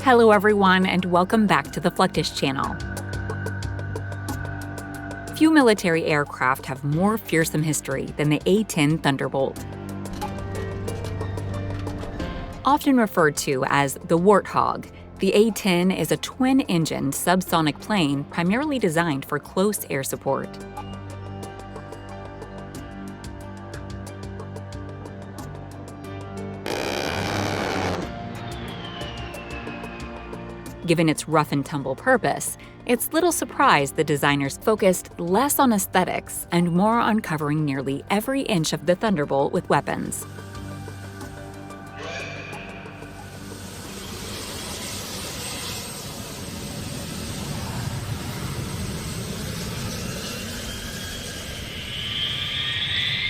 Hello everyone, and welcome back to the Fluctus channel. Few military aircraft have more fearsome history than the A-10 Thunderbolt. Often referred to as the Warthog, the A-10 is a twin-engine subsonic plane primarily designed for close air support. Given its rough-and-tumble purpose, it's little surprise the designers focused less on aesthetics and more on covering nearly every inch of the Thunderbolt with weapons.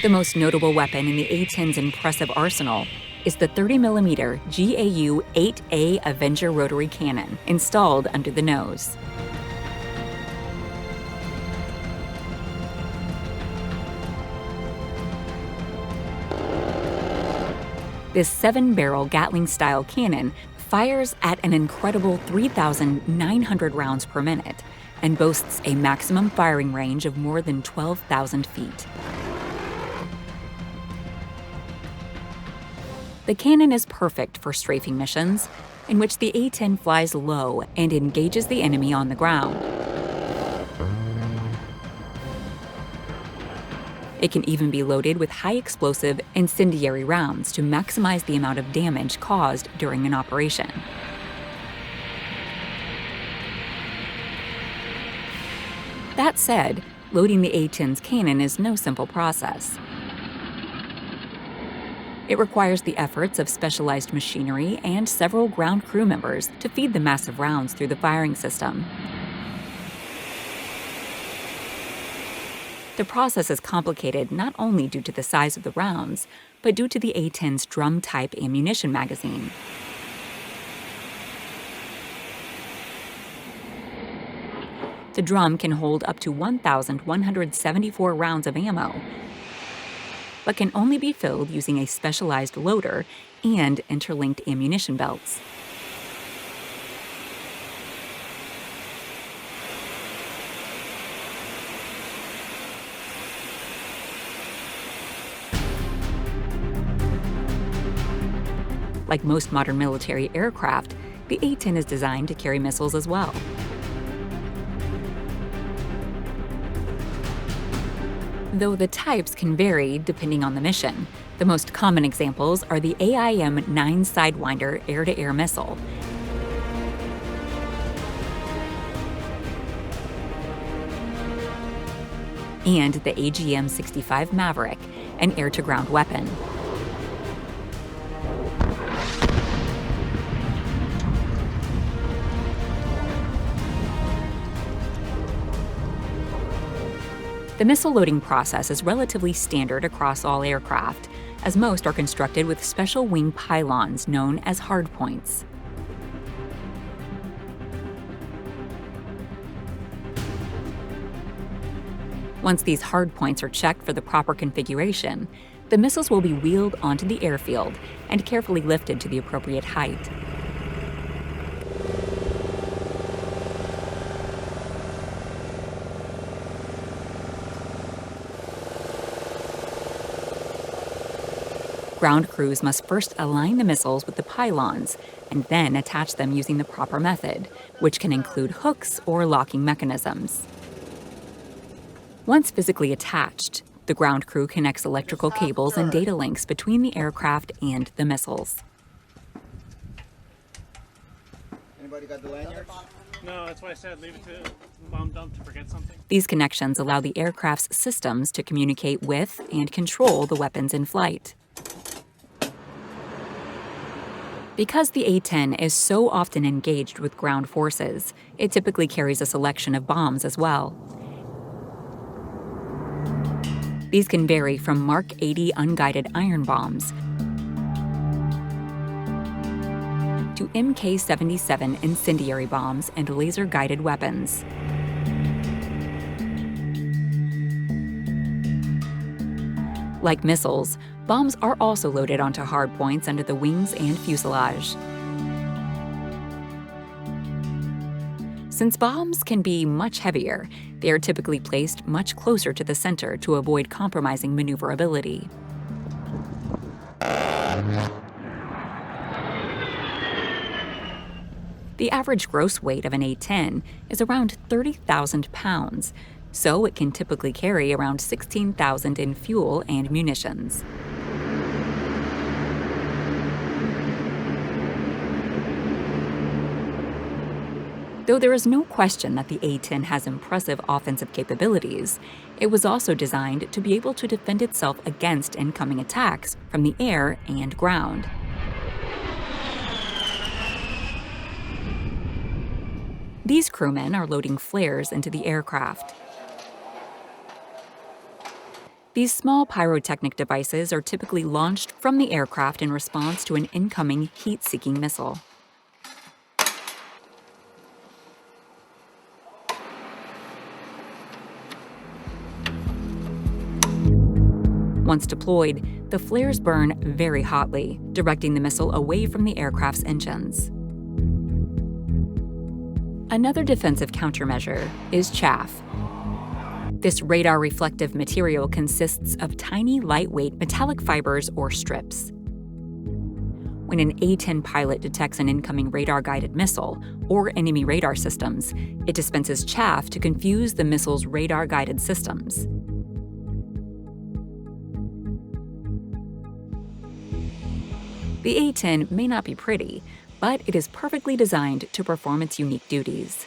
The most notable weapon in the A-10's impressive arsenal is the 30mm GAU-8A Avenger rotary cannon installed under the nose. This 7-barrel Gatling-style cannon fires at an incredible 3,900 rounds per minute and boasts a maximum firing range of more than 12,000 feet. The cannon is perfect for strafing missions, in which the A-10 flies low and engages the enemy on the ground. It can even be loaded with high-explosive incendiary rounds to maximize the amount of damage caused during an operation. That said, loading the A-10's cannon is no simple process. It requires the efforts of specialized machinery and several ground crew members to feed the massive rounds through the firing system. The process is complicated not only due to the size of the rounds, but due to the A-10's drum-type ammunition magazine. The drum can hold up to 1,174 rounds of ammo, but can only be filled using a specialized loader and interlinked ammunition belts. Like most modern military aircraft, the A-10 is designed to carry missiles as well. Though the types can vary depending on the mission. The most common examples are the AIM-9 Sidewinder air-to-air missile, and the AGM-65 Maverick, an air-to-ground weapon. The missile loading process is relatively standard across all aircraft, as most are constructed with special wing pylons known as hardpoints. Once these hardpoints are checked for the proper configuration, the missiles will be wheeled onto the airfield and carefully lifted to the appropriate height. Ground crews must first align the missiles with the pylons and then attach them using the proper method, which can include hooks or locking mechanisms. Once physically attached, the ground crew connects electrical cables and data links between the aircraft and the missiles. Anybody got the lanyards? No, that's why I said leave it to bomb dump to forget something. These connections allow the aircraft's systems to communicate with and control the weapons in flight. Because the A-10 is so often engaged with ground forces, it typically carries a selection of bombs as well. These can vary from Mark 80 unguided iron bombs to Mk-77 incendiary bombs and laser-guided weapons. Like missiles, bombs are also loaded onto hardpoints under the wings and fuselage. Since bombs can be much heavier, they are typically placed much closer to the center to avoid compromising maneuverability. The average gross weight of an A-10 is around 30,000 pounds, so it can typically carry around 16,000 in fuel and munitions. Though there is no question that the A-10 has impressive offensive capabilities, it was also designed to be able to defend itself against incoming attacks from the air and ground. These crewmen are loading flares into the aircraft. These small pyrotechnic devices are typically launched from the aircraft in response to an incoming heat-seeking missile. Once deployed, the flares burn very hotly, directing the missile away from the aircraft's engines. Another defensive countermeasure is chaff. This radar-reflective material consists of tiny, lightweight metallic fibers or strips. When an A-10 pilot detects an incoming radar-guided missile or enemy radar systems, it dispenses chaff to confuse the missile's radar-guided systems. The A-10 may not be pretty, but it is perfectly designed to perform its unique duties.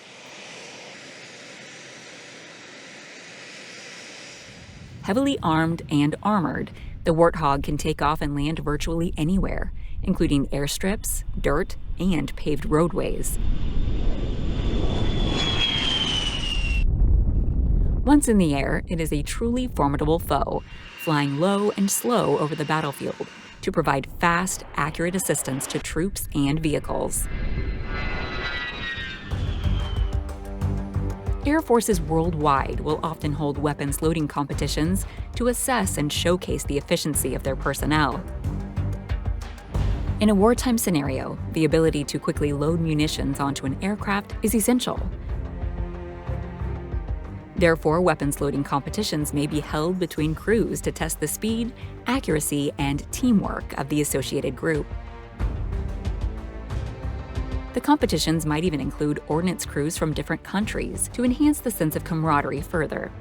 Heavily armed and armored, the Warthog can take off and land virtually anywhere, including airstrips, dirt, and paved roadways. Once in the air, it is a truly formidable foe, flying low and slow over the battlefield to provide fast, accurate assistance to troops and vehicles. Air forces worldwide will often hold weapons loading competitions to assess and showcase the efficiency of their personnel. In a wartime scenario, the ability to quickly load munitions onto an aircraft is essential. Therefore, weapons loading competitions may be held between crews to test the speed, accuracy, and teamwork of the associated group. The competitions might even include ordnance crews from different countries to enhance the sense of camaraderie further.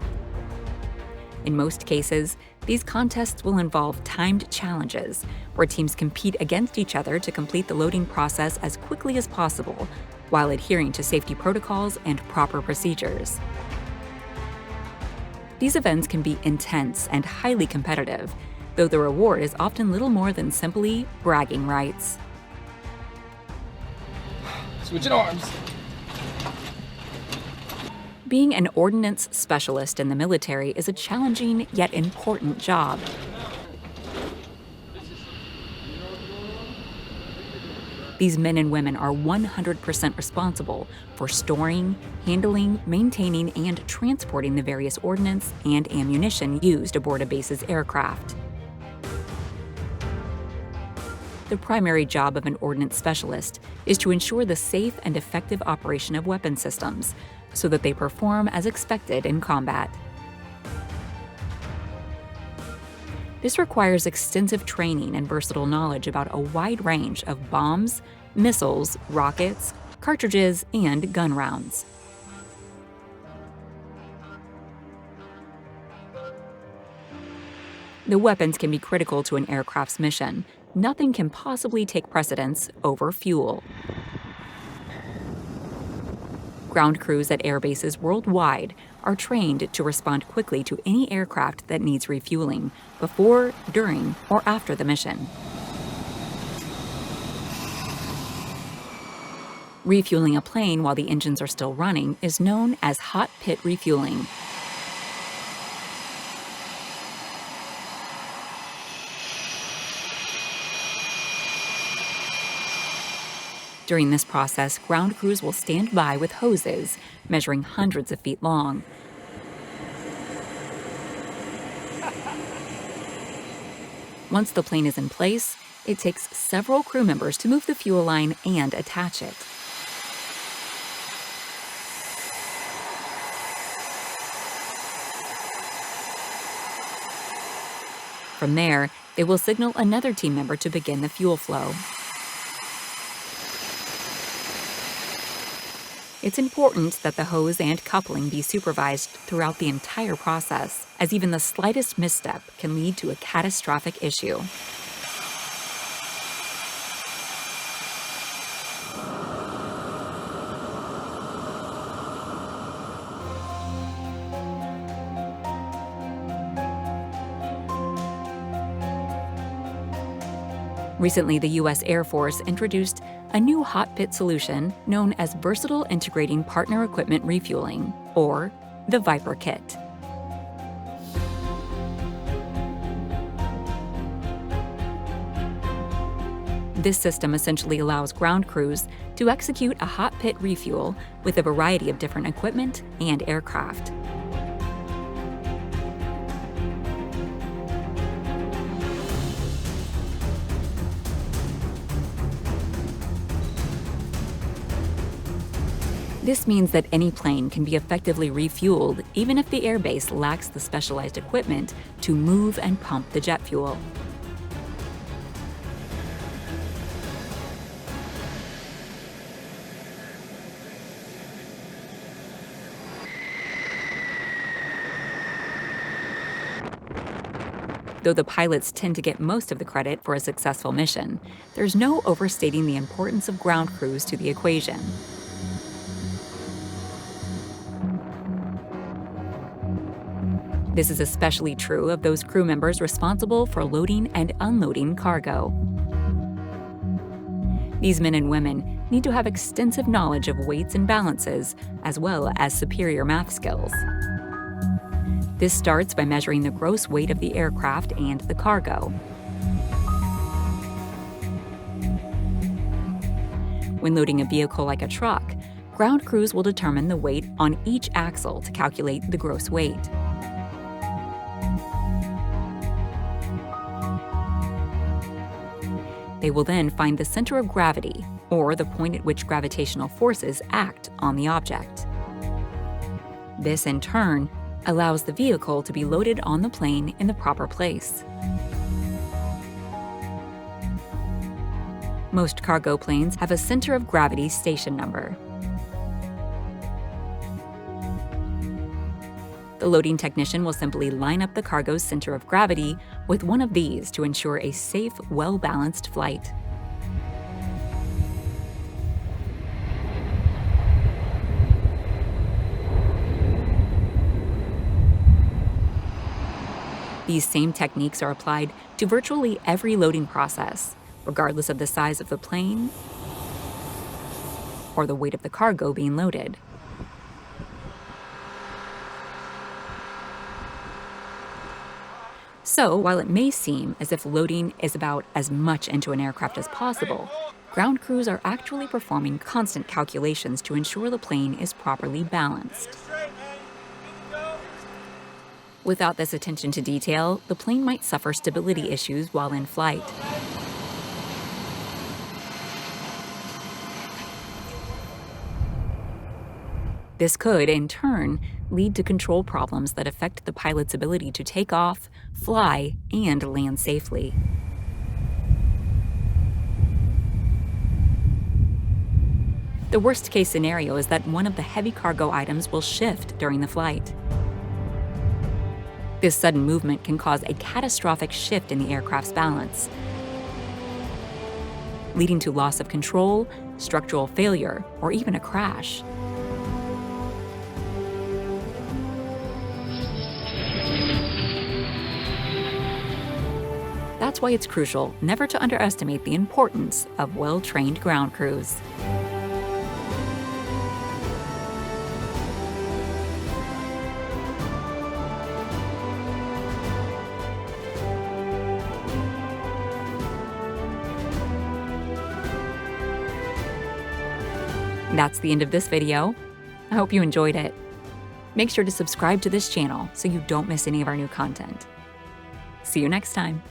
In most cases, these contests will involve timed challenges, where teams compete against each other to complete the loading process as quickly as possible, while adhering to safety protocols and proper procedures. These events can be intense and highly competitive, though the reward is often little more than simply bragging rights. Switching arms. Being an ordnance specialist in the military is a challenging yet important job. These men and women are 100% responsible for storing, handling, maintaining, and transporting the various ordnance and ammunition used aboard a base's aircraft. The primary job of an ordnance specialist is to ensure the safe and effective operation of weapon systems, so that they perform as expected in combat. This requires extensive training and versatile knowledge about a wide range of bombs, missiles, rockets, cartridges, and gun rounds. The weapons can be critical to an aircraft's mission. Nothing can possibly take precedence over fuel. Ground crews at air bases worldwide are trained to respond quickly to any aircraft that needs refueling before, during, or after the mission. Refueling a plane while the engines are still running is known as hot pit refueling. During this process, ground crews will stand by with hoses measuring hundreds of feet long. Once the plane is in place, it takes several crew members to move the fuel line and attach it. From there, they will signal another team member to begin the fuel flow. It's important that the hose and coupling be supervised throughout the entire process, as even the slightest misstep can lead to a catastrophic issue. Recently, the U.S. Air Force introduced a new hot pit solution known as Versatile Integrating Partner Equipment Refueling, or the Viper Kit. This system essentially allows ground crews to execute a hot pit refuel with a variety of different equipment and aircraft. This means that any plane can be effectively refueled even if the airbase lacks the specialized equipment to move and pump the jet fuel. Though the pilots tend to get most of the credit for a successful mission, there's no overstating the importance of ground crews to the equation. This is especially true of those crew members responsible for loading and unloading cargo. These men and women need to have extensive knowledge of weights and balances, as well as superior math skills. This starts by measuring the gross weight of the aircraft and the cargo. When loading a vehicle like a truck, ground crews will determine the weight on each axle to calculate the gross weight. They will then find the center of gravity, or the point at which gravitational forces act on the object. This, in turn, allows the vehicle to be loaded on the plane in the proper place. Most cargo planes have a center of gravity station number. The loading technician will simply line up the cargo's center of gravity with one of these to ensure a safe, well-balanced flight. These same techniques are applied to virtually every loading process, regardless of the size of the plane or the weight of the cargo being loaded. So, while it may seem as if loading is about as much into an aircraft as possible, ground crews are actually performing constant calculations to ensure the plane is properly balanced. Without this attention to detail, the plane might suffer stability issues while in flight. This could, in turn, lead to control problems that affect the pilot's ability to take off, fly, and land safely. The worst-case scenario is that one of the heavy cargo items will shift during the flight. This sudden movement can cause a catastrophic shift in the aircraft's balance, leading to loss of control, structural failure, or even a crash. That's why it's crucial never to underestimate the importance of well-trained ground crews. That's the end of this video. I hope you enjoyed it. Make sure to subscribe to this channel so you don't miss any of our new content. See you next time.